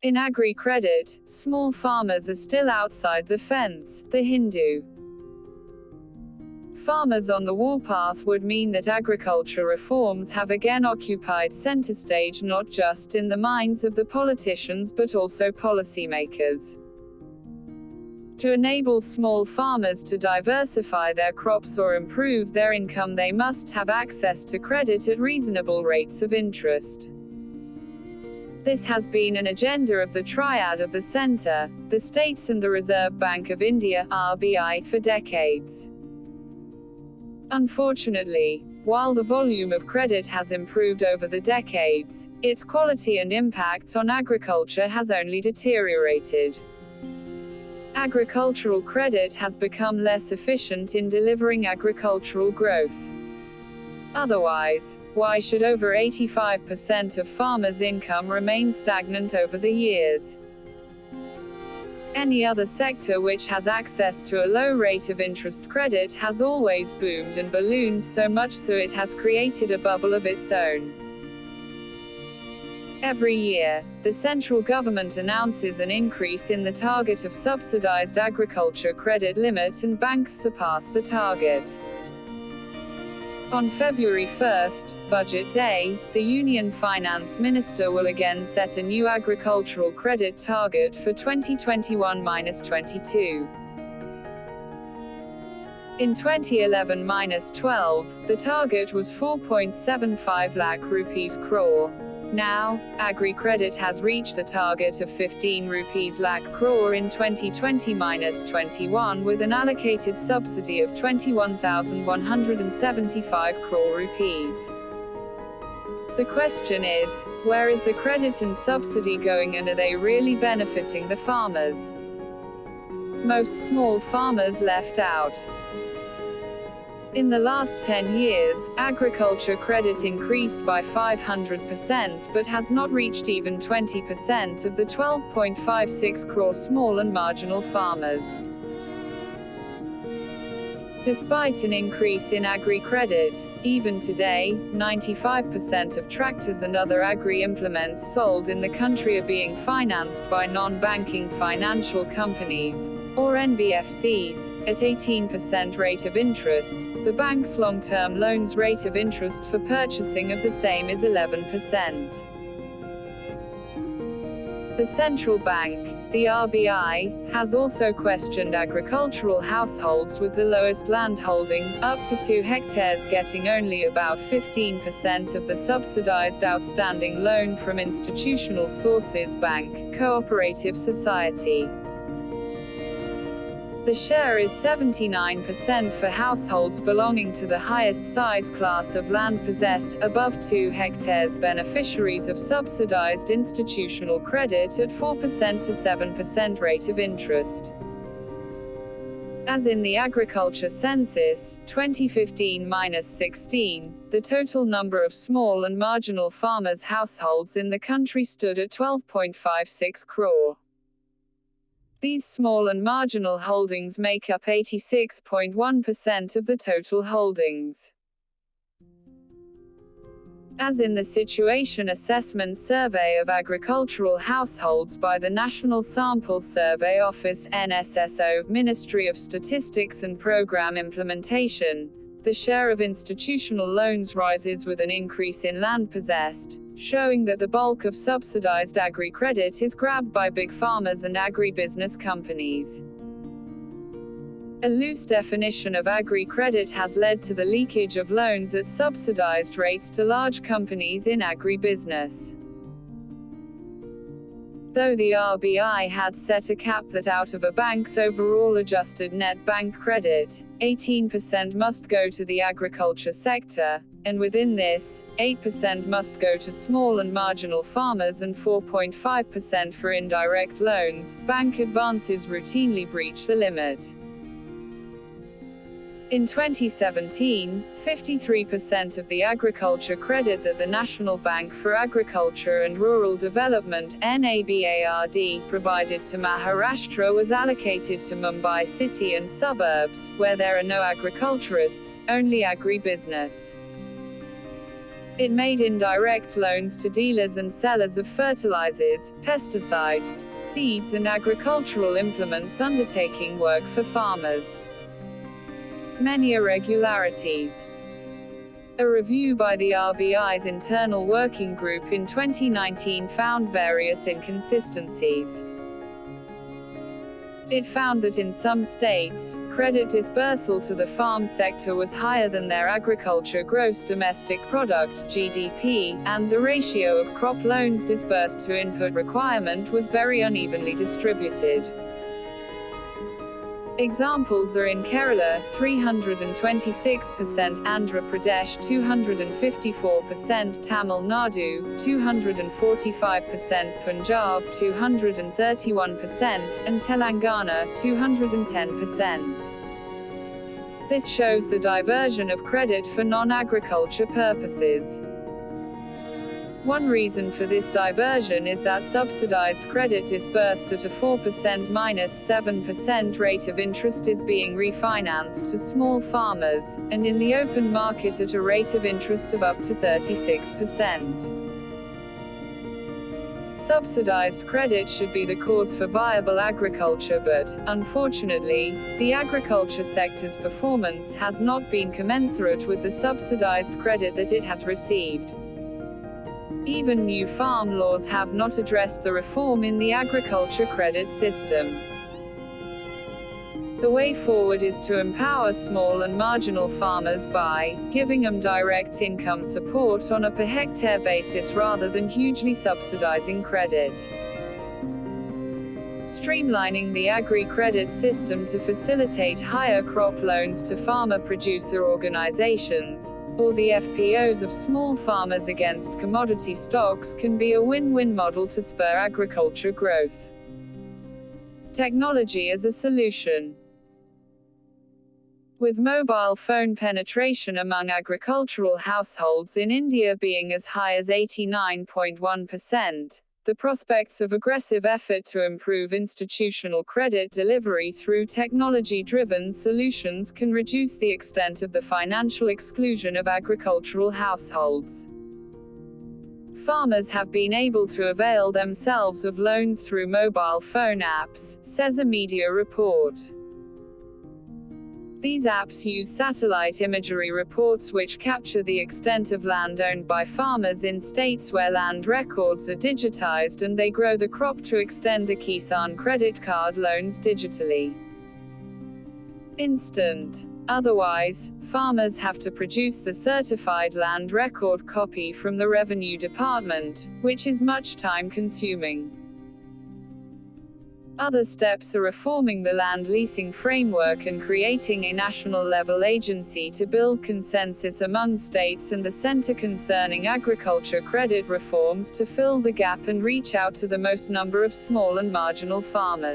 In agri-credit, small farmers are still outside the fence, the Hindu. Farmers on the warpath would mean that agriculture reforms have again occupied center stage not just in the minds of the politicians but also policymakers. To enable small farmers to diversify their crops or improve their income, they must have access to credit at reasonable rates of interest. This has been an agenda of the triad of the center, the states and the Reserve Bank of India (RBI) for decades. Unfortunately, while the volume of credit has improved over the decades, its quality and impact on agriculture has only deteriorated. Agricultural credit has become less efficient in delivering agricultural growth. Otherwise, why should over 85% of farmers' income remain stagnant over the years? Any other sector which has access to a low rate of interest credit has always boomed and ballooned, so much so it has created a bubble of its own. Every year, the central government announces an increase in the target of subsidized agriculture credit limit and banks surpass the target. On February 1st, Budget Day, the Union Finance Minister will again set a new agricultural credit target for 2021-22. In 2011-12, the target was 4.75 lakh rupees crore. Now, agri-credit has reached the target of 15 rupees lakh crore in 2020-21 with an allocated subsidy of 21,175 crore rupees. The question is, where is the credit and subsidy going, and are they really benefiting the farmers? Most small farmers left out. In the last 10 years, agriculture credit increased by 500% but has not reached even 20% of the 12.56 crore small and marginal farmers. Despite an increase in agri-credit, even today, 95% of tractors and other agri-implements sold in the country are being financed by non-banking financial companies, or NBFCs, at 18% rate of interest. The bank's long-term loans rate of interest for purchasing of the same is 11%. The central bank, the RBI, has also questioned agricultural households with the lowest landholding, up to 2 hectares, getting only about 15% of the subsidized outstanding loan from institutional sources, bank, cooperative society. The share is 79% for households belonging to the highest size class of land possessed, above 2 hectares, beneficiaries of subsidized institutional credit at 4% to 7% rate of interest. As in the agriculture census, 2015-16, the total number of small and marginal farmers' households in the country stood at 12.56 crore. These small and marginal holdings make up 86.1% of the total holdings. As in the Situation Assessment Survey of Agricultural Households by the National Sample Survey Office (NSSO), Ministry of Statistics and Program Implementation, the share of institutional loans rises with an increase in land possessed, showing that the bulk of subsidized agri-credit is grabbed by big farmers and agribusiness companies. A loose definition of agri-credit has led to the leakage of loans at subsidized rates to large companies in agribusiness. Though the RBI had set a cap that out of a bank's overall adjusted net bank credit, 18% must go to the agriculture sector, and within this, 8% must go to small and marginal farmers and 4.5% for indirect loans, bank advances routinely breach the limit. In 2017, 53% of the agriculture credit that the National Bank for Agriculture and Rural Development (NABARD) provided to Maharashtra was allocated to Mumbai city and suburbs, where there are no agriculturists, only agribusiness. It made indirect loans to dealers and sellers of fertilizers, pesticides, seeds and agricultural implements undertaking work for farmers. Many irregularities. A review by the RBI's Internal Working Group in 2019 found various inconsistencies. It found that in some states, credit disbursal to the farm sector was higher than their agriculture gross domestic product (GDP), and the ratio of crop loans disbursed to input requirement was very unevenly distributed. Examples are in Kerala, 326%, Andhra Pradesh 254%, Tamil Nadu 245%, Punjab 231%, and Telangana 210%. This shows the diversion of credit for non-agriculture purposes. One reason for this diversion is that subsidized credit disbursed at a 4% minus 7% rate of interest is being refinanced to small farmers, and in the open market at a rate of interest of up to 36%. Subsidized credit should be the cause for viable agriculture, but, unfortunately, the agriculture sector's performance has not been commensurate with the subsidized credit that it has received. Even new farm laws have not addressed the reform in the agriculture credit system. The way forward is to empower small and marginal farmers by giving them direct income support on a per hectare basis rather than hugely subsidizing credit. Streamlining the agri credit system to facilitate higher crop loans to farmer-producer organizations, or the FPOs of small farmers against commodity stocks, can be a win-win model to spur agriculture growth. Technology as a solution. With mobile phone penetration among agricultural households in India being as high as 89.1%, the prospects of aggressive effort to improve institutional credit delivery through technology-driven solutions can reduce the extent of the financial exclusion of agricultural households. Farmers have been able to avail themselves of loans through mobile phone apps, says a media report. These apps use satellite imagery reports which capture the extent of land owned by farmers in states where land records are digitized, and they grow the crop to extend the Kisan credit card loans digitally. Otherwise, farmers have to produce the certified land record copy from the Revenue Department, which is much time-consuming. Other steps are reforming the land leasing framework and creating a national-level agency to build consensus among states and the center concerning agriculture credit reforms to fill the gap and reach out to the most number of small and marginal farmers.